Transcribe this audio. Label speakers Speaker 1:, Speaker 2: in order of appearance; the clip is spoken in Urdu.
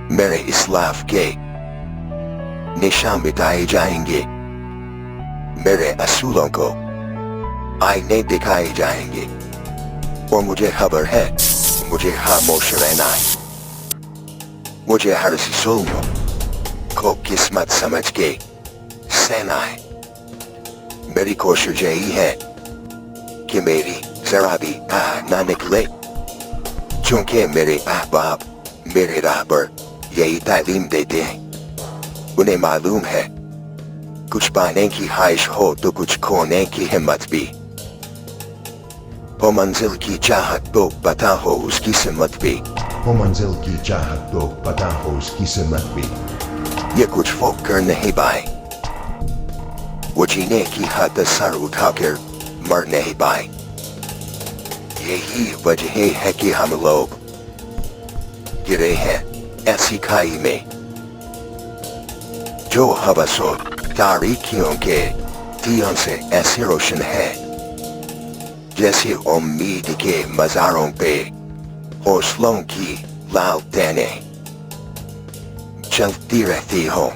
Speaker 1: میرے اسلاف کے نشان مٹائے جائیں گے، میرے اصولوں کو آئینے دکھائے جائیں گے، اور مجھے خبر ہے مجھے خاموش رہنا ہے۔ مجھے ہر ظلم کو قسمت سمجھ کے سہنا ہے۔ میری کوشش یہی ہے کہ میری ذرا بھی نہ نکلے، چونکہ میرے احباب میرے راہ پر یہی تعلیم دیتے ہیں۔ انہیں معلوم ہے کچھ پانے کی خواہش ہو تو کچھ کھونے کی ہمت بھی ہو، منزل کی چاہت تو پتہ ہو اس کی سمت بھی
Speaker 2: ہو، منزل کی چاہت تو پتہ ہو اس کی سمت بھی۔
Speaker 1: یہ کچھ فکر نہیں پائے، وہ جینے کی حد سر اٹھا کر مر نہیں پائے۔ یہی وجہ ہے کہ ہم لوگ گرے ہیں ایسی کھائی میں جو حوث و تاریکیوں کے دیوں سے ایسے روشن ہے جیسے امید کے مزاروں پہ حوصلوں کی لالٹینیں جلتی رہتی ہوں۔